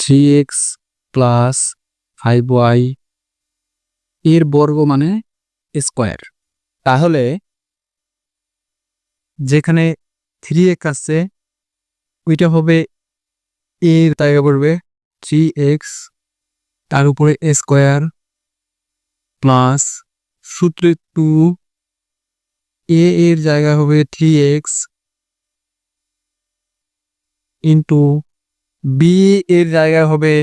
3x plus 5y এর বর্গ মানে স্কোয়ার। তাহলে যেখানে 3x আছে ওইটা হবে এর জায়গা পড়বে 3x, তার উপরে স্কোয়ার প্লাস সূত্রে 2, এর জায়গা হবে 3x ইন্টু বি এর জায়গা হবে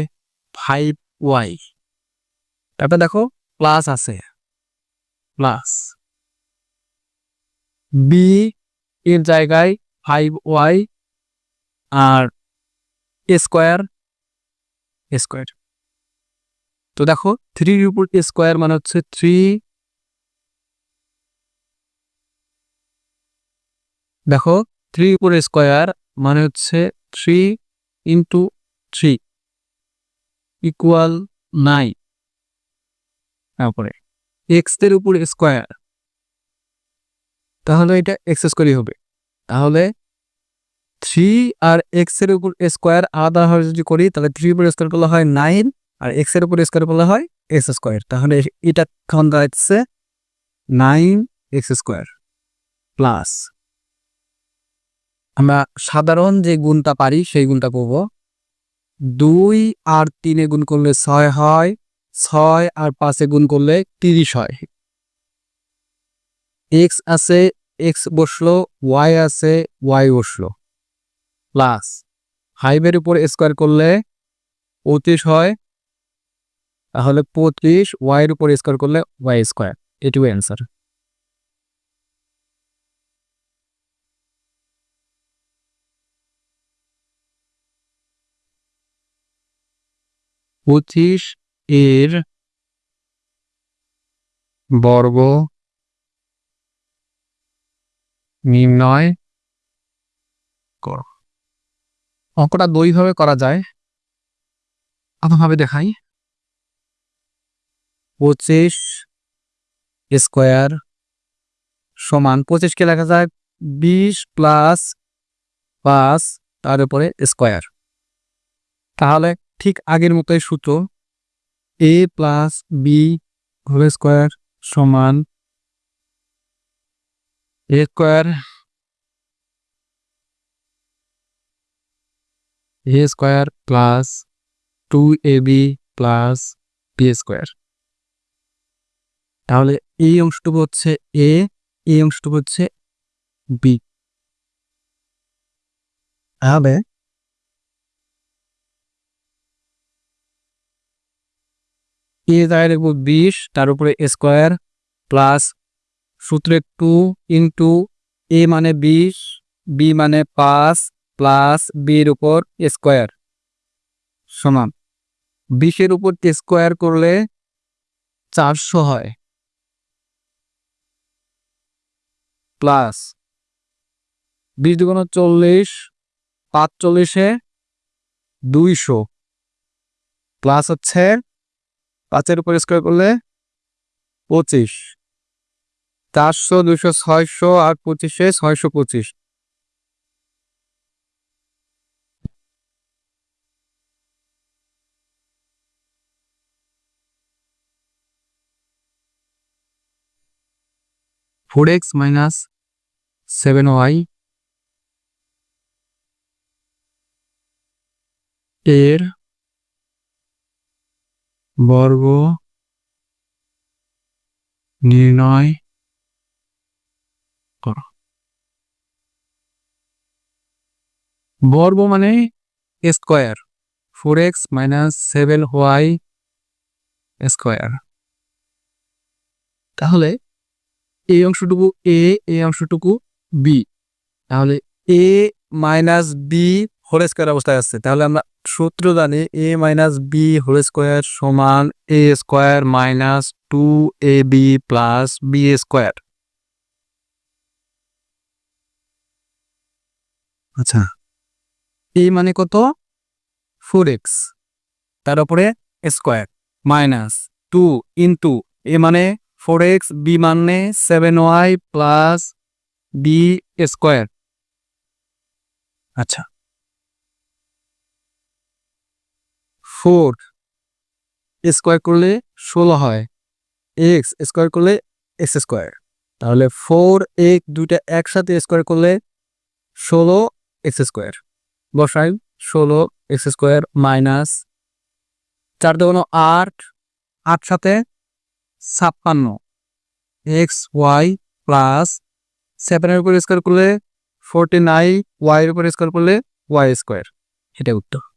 5y। তারপর দেখো প্লাস আছে, প্লাস বি এর জায়গায় 5y আর স্কোয়ার স্কোয়ার। তো দেখো 3 এর উপর স্কোয়ার মানে হচ্ছে 3, দেখো 3 এর উপর স্কোয়ার মানে হচ্ছে 3 ইন্টু 3 ইকুয়াল 9। তারপরে এক্স এর উপর স্কোয়ার, তাহলে এটা এক্স স্কোয়ারই হবে। তাহলে 3 আর এক্স এর উপর স্কোয়ার আলাদা যদি করি তাহলে 3 এর উপর স্কোয়ার করলে হয় 9 আর এক্স এর উপর স্কোয়ার করলে হয় এক্স স্কোয়ার। তাহলে এটা এখন দাঁড়াচ্ছে 9x স্কোয়ার প্লাস আমরা সাধারণ যে গুণটা পারি সেই গুণটা করব। 2 আর 3 গুণ করলে 6 হয়, 6 আর 5 গুণ করলে 30 হয়। এক্স আছে, এক্স বসলো, ওয়াই আছে, ওয়াই বসলো, প্লাস 5 এর উপর স্কোয়ার করলে 25 হয়, তাহলে 25 ওয়াই এর উপর স্কোয়ার করলে ওয়াই স্কোয়ার। এটুকু অ্যান্সার। পঁচিশ এর বর্গ নির্ণয় করো। অঙ্কটা দুইভাবে করা যায়, ভাবে দেখাই। 25 স্কোয়ার সমান 25 কে লেখা যায় 20 প্লাস 5 তার উপরে স্কোয়ার। তাহলে ঠিক আগের মতোই সূত্র, a plus B whole square সমান a square plus 2ab plus B square. তাহলে এই অংশটুকু হচ্ছে এ, এই অংশটুকু হচ্ছে বি। তাহলে এ জায়গায় লিখব 20, তার উপরে স্কোয়ার প্লাস সূত্রে 2 ইন্টু এ মানে 20, বি মানে 5 প্লাস বির উপর স্কোয়ার সমান 20 এর উপর স্কোয়ার করলে 400 হয়, প্লাস 20 দুগুণ 40, 5 40-এ 200 প্লাস হচ্ছে 5 এর উপর স্কোয়ার করলে 25, 400 200 600 আর 25-এ 625। ফোর এক্স মাইনাস 7y এর বর্গ নির্ণয় করো। বর্গ মানে square, 4x minus 7y square. তাহলে এই অংশটুকু এ, এই অংশটুকু বি। তাহলে A minus B whole square অবস্থায় আছে, তাহলে আমরা সূত্র জানি A minus B whole square সমান A square minus 2ab plus B square. আচ্ছা, এ মানে কত 4x, তার উপরে স্কোয়ার মাইনাস 2 ইন্টু এ মানে 4x, বি মানে 7y প্লাস বি স্কোয়ার। আচ্ছা, 4 স্কোয়ার করলে 16 হয়, এক্স স্কোয়ার করলে এক্স স্কোয়ার। তাহলে 4x দুইটা একসাথে স্কোয়ার করলে 16 এক্স স্কোয়ার। বসাই 16 এক্স স্কোয়ার মাইনাস 4 2 8, 8 সাথে 56 এক্স ওয়াই প্লাস 7 এর উপর স্কোয়ার করলে 49, ওয়াই এর উপর স্কোয়ার করলে ওয়াই স্কোয়ার। এটা উত্তর।